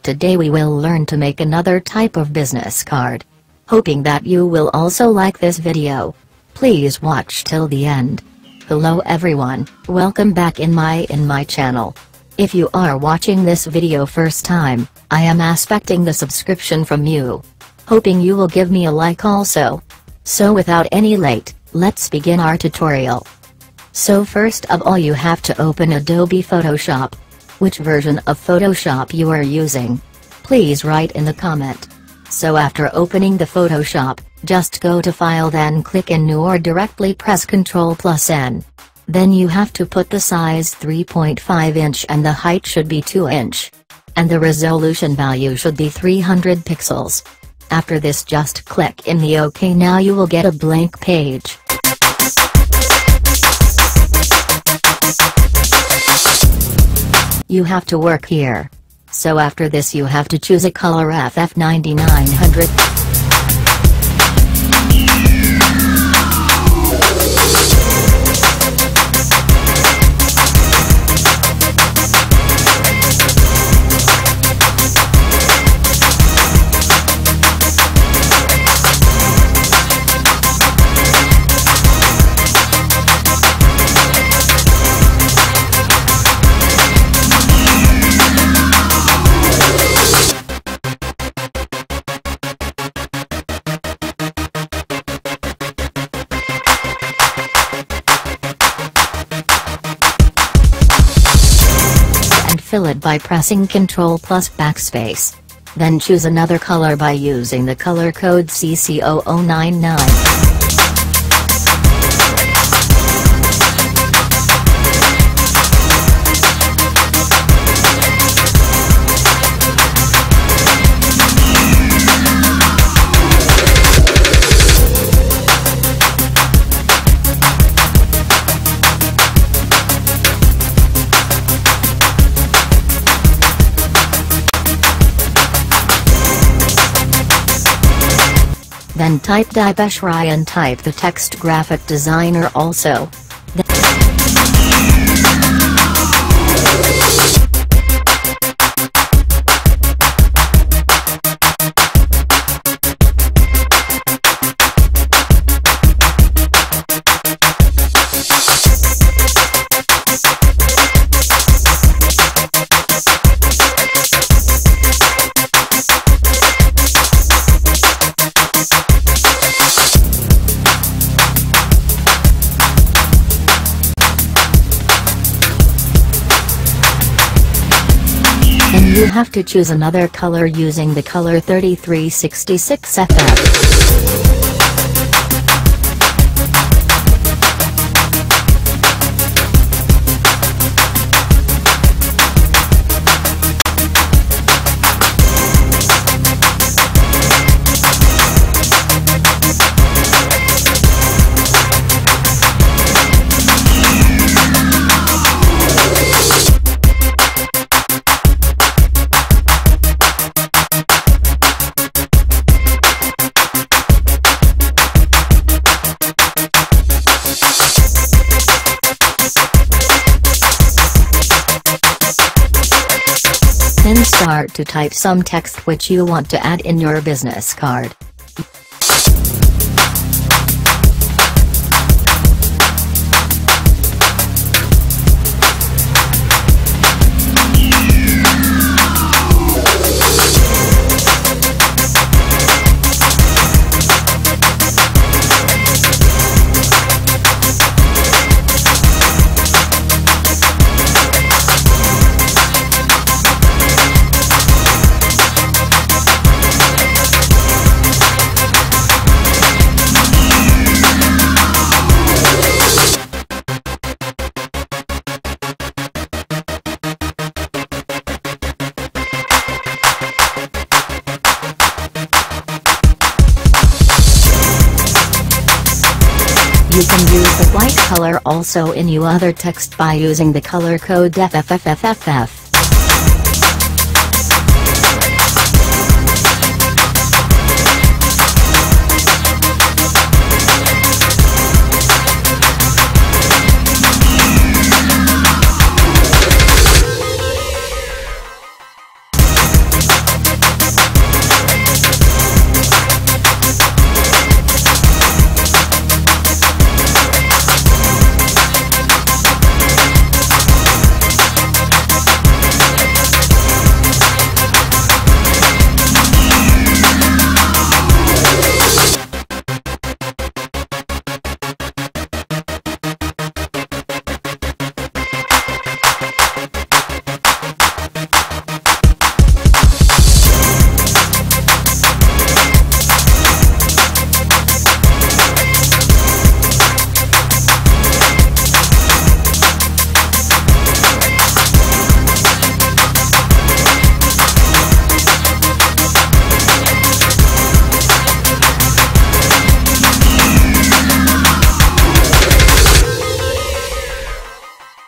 Today we will learn to make another type of business card. Hoping that you will also like this video. Please watch till the end. Hello everyone, welcome back in my channel. If you are watching this video first time, I am expecting the subscription from you. Hoping you will give me a like also. So without any late, let's begin our tutorial. So first of all you have to open Adobe Photoshop. Which version of Photoshop you are using? Please write in the comment. So after opening the Photoshop, just go to File, then click in New or directly press Ctrl+N. Then you have to put the size 3.5 inch and the height should be 2 inch. And the resolution value should be 300 pixels. After this just click in the OK. Now you will get a blank page. You have to work here. So after this you have to choose a color FF9900. Fill it by pressing Ctrl+Backspace. Then choose another color by using the color code CC0099. Then type Dibeshrai and type the text graphic designer also. Then you have to choose another color using the color 3366FF. Then start to type some text which you want to add in your business card. You can use the white color also in your other text by using the color code FFFFFF.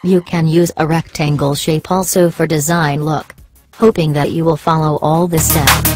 You can use a rectangle shape also for design look. Hoping that you will follow all the steps.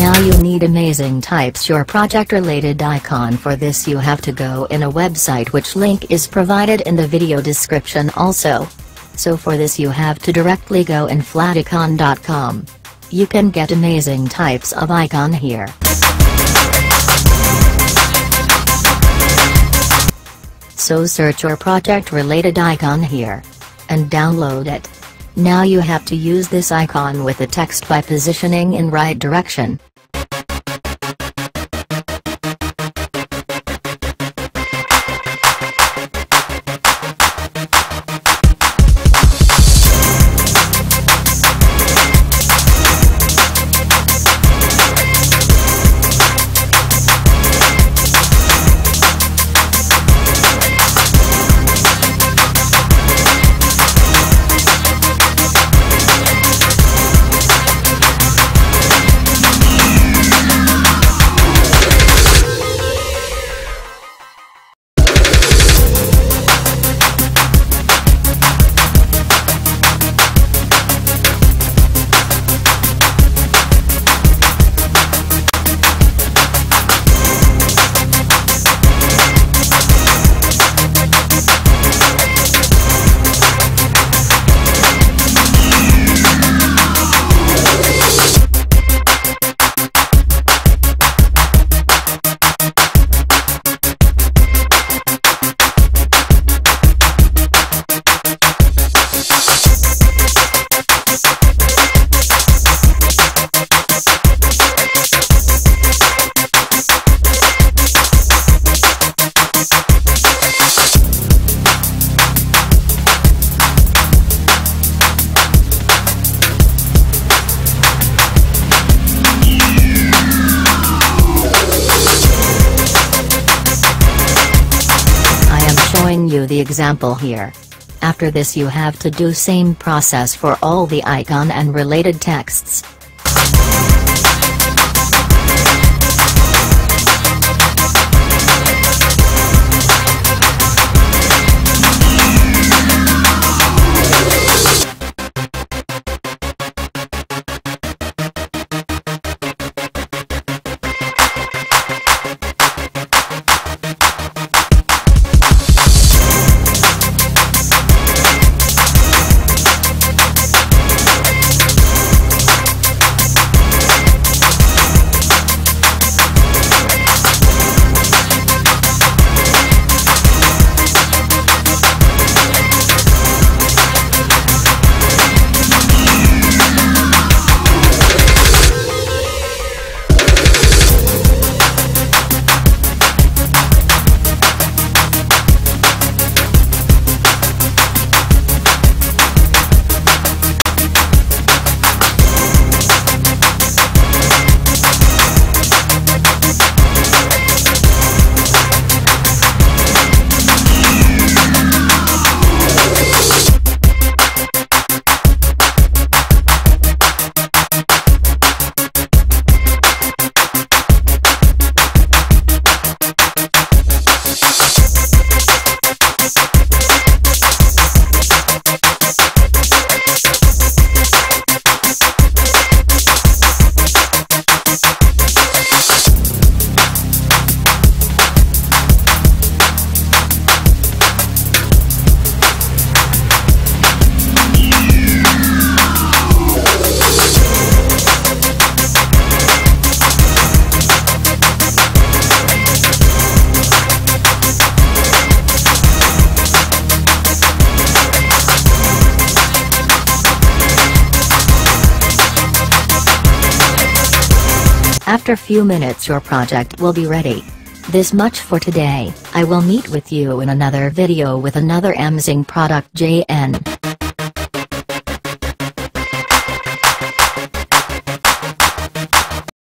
Now you need amazing types your project related icon. For this you have to go in a website which link is provided in the video description also. So for this you have to directly go in flaticon.com. You can get amazing types of icon here. So search your project related icon here. And download it. Now you have to use this icon with the text by positioning in right direction. Showing you the example here. After this you have to do same process for all the icon and related texts. After few minutes your project will be ready. This much for today. I will meet with you in another video with another amazing product. JN.